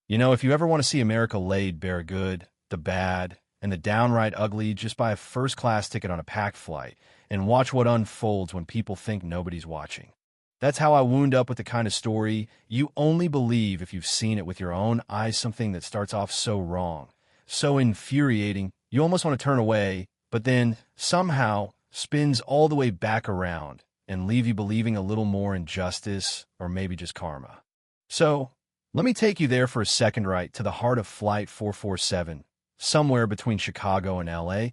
If you ever want to see America laid bare good, the bad, and the downright ugly, just buy a first-class ticket on a packed flight and watch what unfolds when people think nobody's watching. That's how I wound up with the kind of story you only believe if you've seen it with your own eyes, something that starts off so wrong, so infuriating, you almost want to turn away, but then somehow spins all the way back around and leave you believing a little more in justice or maybe just karma. So, let me take you there for a second, right to the heart of Flight 447, somewhere between Chicago and LA,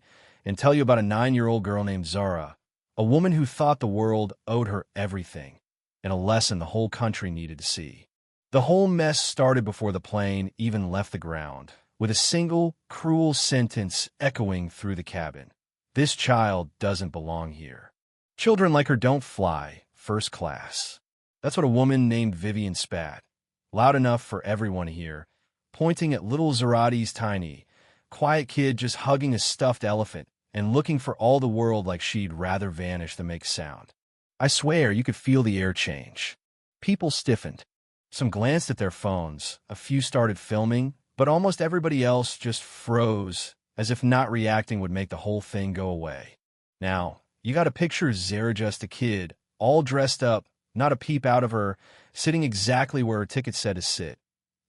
and tell you about a 9-year-old girl named Zara, a woman who thought the world owed her everything, and a lesson the whole country needed to see. The whole mess started before the plane even left the ground, with a single, cruel sentence echoing through the cabin. This child doesn't belong here. Children like her don't fly first class. That's what a woman named Vivian spat, loud enough for everyone to hear, pointing at little Zarati's tiny, quiet kid just hugging a stuffed elephant and looking for all the world like she'd rather vanish than make sound. I swear you could feel the air change. People stiffened. Some glanced at their phones, a few started filming, but almost everybody else just froze, as if not reacting would make the whole thing go away. Now, you got to picture Zara, just a kid, all dressed up, not a peep out of her, sitting exactly where her ticket said to sit,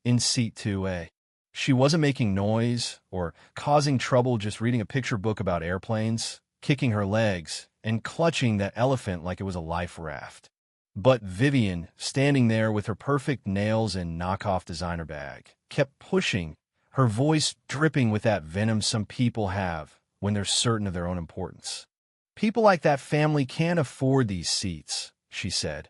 in seat 2A. She wasn't making noise or causing trouble, just reading a picture book about airplanes, kicking her legs, and clutching that elephant like it was a life raft. But Vivian, standing there with her perfect nails and knockoff designer bag, kept pushing, her voice dripping with that venom some people have when they're certain of their own importance. People like that family can't afford these seats, she said,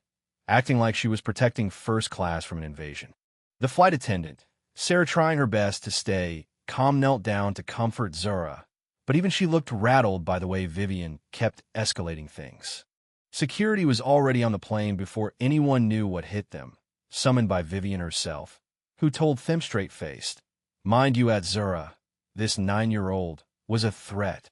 acting like she was protecting first class from an invasion. The flight attendant, Sarah, trying her best to stay calm, knelt down to comfort Zara, but even she looked rattled by the way Vivian kept escalating things. Security was already on the plane before anyone knew what hit them, summoned by Vivian herself, who told them straight-faced, "Mind you, at Zara, this 9-year-old was a threat."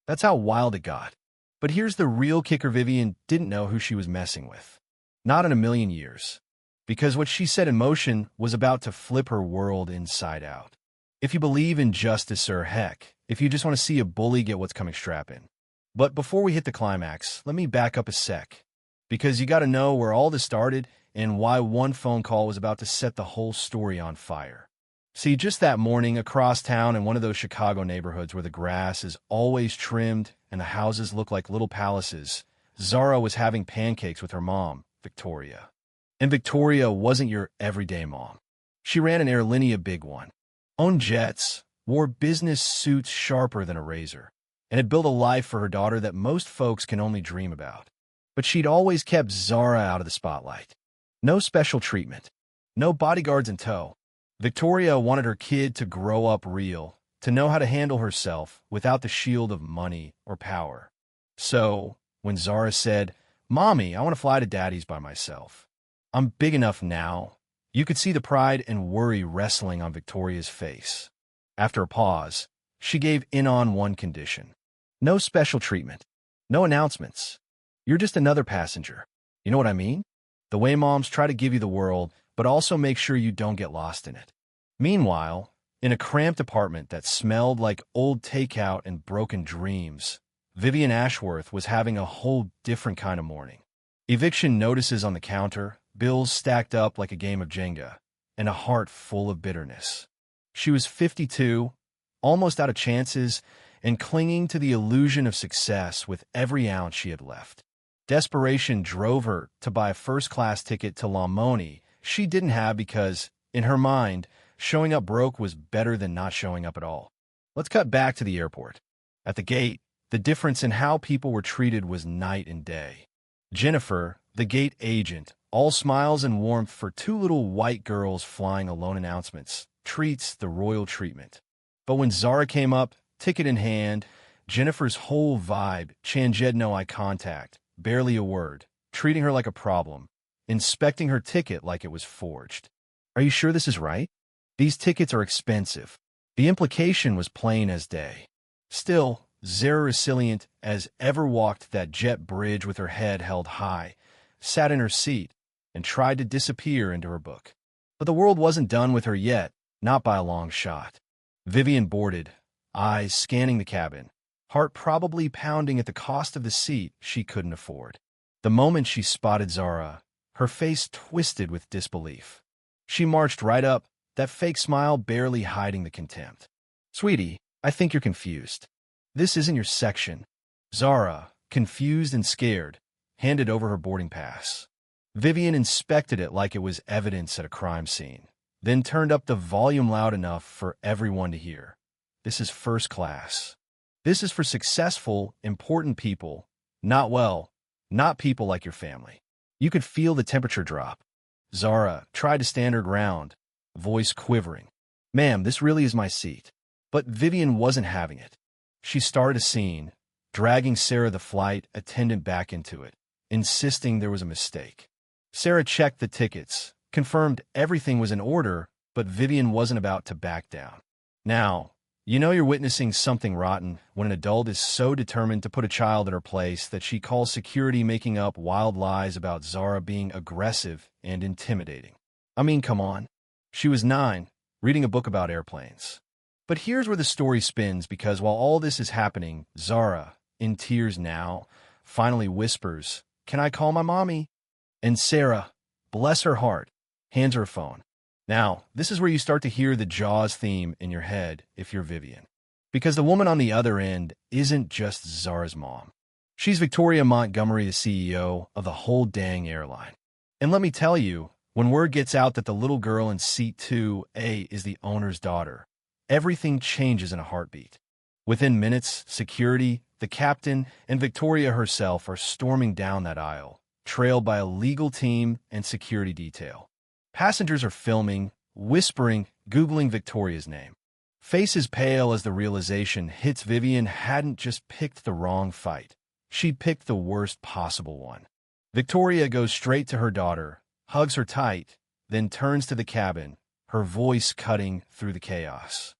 That's how wild it got. But here's the real kicker: Vivian didn't know who she was messing with. Not in a million years. Because what she set in motion was about to flip her world inside out. If you believe in justice, or heck, if you just want to see a bully get what's coming, strap in. But before we hit the climax, let me back up a sec. Because you got to know where all this started and why one phone call was about to set the whole story on fire. See, just that morning, across town in one of those Chicago neighborhoods where the grass is always trimmed and the houses look like little palaces, Zara was having pancakes with her mom, Victoria. And Victoria wasn't your everyday mom. She ran an airlinea big one, owned jets, wore business suits sharper than a razor, and had built a life for her daughter that most folks can only dream about. But she'd always kept Zara out of the spotlight. No special treatment. No bodyguards in tow. Victoria wanted her kid to grow up real, to know how to handle herself without the shield of money or power. So, when Zara said, "Mommy, I want to fly to Daddy's by myself. I'm big enough now," you could see the pride and worry wrestling on Victoria's face. After a pause, she gave in on one condition. No special treatment. No announcements. You're just another passenger. You know what I mean? The way moms try to give you the world, but also make sure you don't get lost in it. Meanwhile, in a cramped apartment that smelled like old takeout and broken dreams, Vivian Ashworth was having a whole different kind of morning. Eviction notices on the counter, bills stacked up like a game of Jenga, and a heart full of bitterness. She was 52, almost out of chances, and clinging to the illusion of success with every ounce she had left. Desperation drove her to buy a first-class ticket to Lamoni she didn't have because, in her mind, showing up broke was better than not showing up at all. Let's cut back to the airport. At the gate, the difference in how people were treated was night and day. Jennifer, the gate agent, all smiles and warmth for two little white girls flying alone announcements, treats the royal treatment. But when Zara came up, ticket in hand, Jennifer's whole vibe changed. No eye contact, barely a word, treating her like a problem, inspecting her ticket like it was forged. "Are you sure this is right? These tickets are expensive." The implication was plain as day. Still, Zara, resilient as ever, walked that jet bridge with her head held high, sat in her seat, and tried to disappear into her book. But the world wasn't done with her yet. Not by a long shot. Vivian boarded, eyes scanning the cabin, heart probably pounding at the cost of the seat she couldn't afford. The moment she spotted Zara, her face twisted with disbelief. She marched right up, that fake smile barely hiding the contempt. "Sweetie, I think you're confused. This isn't your section." Zara, confused and scared, handed over her boarding pass. Vivian inspected it like it was evidence at a crime scene, then turned up the volume loud enough for everyone to hear. "This is first class. This is for successful, important people, not people like your family." You could feel the temperature drop. Zara tried to stand her ground, voice quivering. "Ma'am, this really is my seat." But Vivian wasn't having it. She started a scene, dragging Sarah, the flight attendant, back into it, insisting there was a mistake. Sarah checked the tickets, confirmed everything was in order, but Vivian wasn't about to back down. Now, you know you're witnessing something rotten when an adult is so determined to put a child in her place that she calls security making up wild lies about Zara being aggressive and intimidating. I mean, come on. She was 9, reading a book about airplanes. But here's where the story spins, because while all this is happening, Zara, in tears now, finally whispers, "Can I call my mommy?" And Sarah, bless her heart, hands her a phone. Now, this is where you start to hear the Jaws theme in your head if you're Vivian. Because the woman on the other end isn't just Zara's mom. She's Victoria Montgomery, the CEO of the whole dang airline. And let me tell you, when word gets out that the little girl in seat 2A is the owner's daughter, everything changes in a heartbeat. Within minutes, security, the captain, and Victoria herself are storming down that aisle, trailed by a legal team and security detail. Passengers are filming, whispering, Googling Victoria's name. Faces pale as the realization hits Vivian hadn't just picked the wrong fight. She'd picked the worst possible one. Victoria goes straight to her daughter, hugs her tight, then turns to the cabin, her voice cutting through the chaos.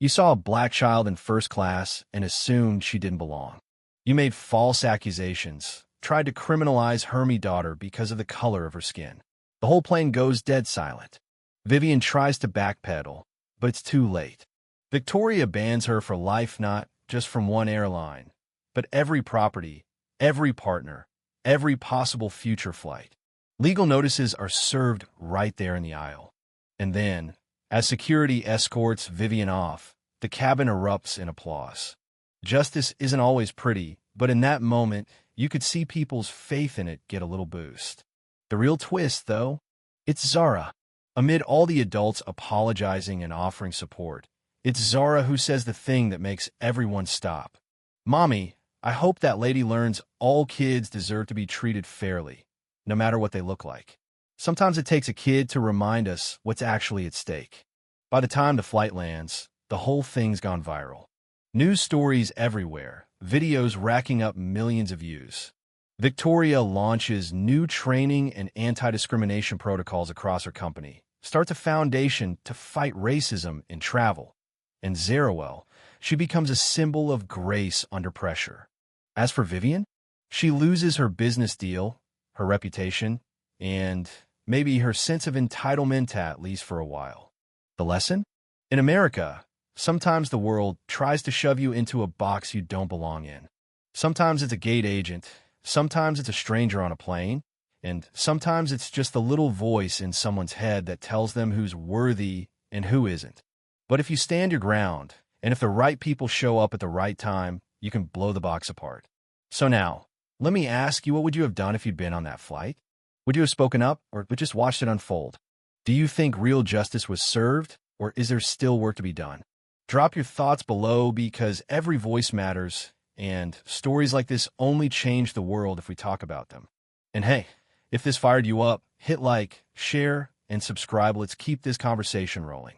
"You saw a black child in first class and assumed she didn't belong. You made false accusations, tried to criminalize Hermie's daughter because of the color of her skin." The whole plane goes dead silent. Vivian tries to backpedal, but it's too late. Victoria bans her for life, not just from one airline, but every property, every partner, every possible future flight. Legal notices are served right there in the aisle. And then, as security escorts Vivian off, the cabin erupts in applause. Justice isn't always pretty, but in that moment, you could see people's faith in it get a little boost. The real twist, though, it's Zara. Amid all the adults apologizing and offering support, it's Zara who says the thing that makes everyone stop. "Mommy, I hope that lady learns all kids deserve to be treated fairly, no matter what they look like." Sometimes it takes a kid to remind us what's actually at stake. By the time the flight lands, the whole thing's gone viral. News stories everywhere, videos racking up millions of views. Victoria launches new training and anti-discrimination protocols across her company, starts a foundation to fight racism in travel. And Zara, she becomes a symbol of grace under pressure. As for Vivian, she loses her business deal, her reputation, and maybe her sense of entitlement, at least for a while. The lesson? In America, sometimes the world tries to shove you into a box you don't belong in. Sometimes it's a gate agent, sometimes it's a stranger on a plane, and sometimes it's just the little voice in someone's head that tells them who's worthy and who isn't. But if you stand your ground, and if the right people show up at the right time, you can blow the box apart. So now, let me ask you, what would you have done if you'd been on that flight? Would you have spoken up, or just watched it unfold? Do you think real justice was served, or is there still work to be done? Drop your thoughts below, because every voice matters, and stories like this only change the world if we talk about them. And hey, if this fired you up, hit like, share, and subscribe. Let's keep this conversation rolling.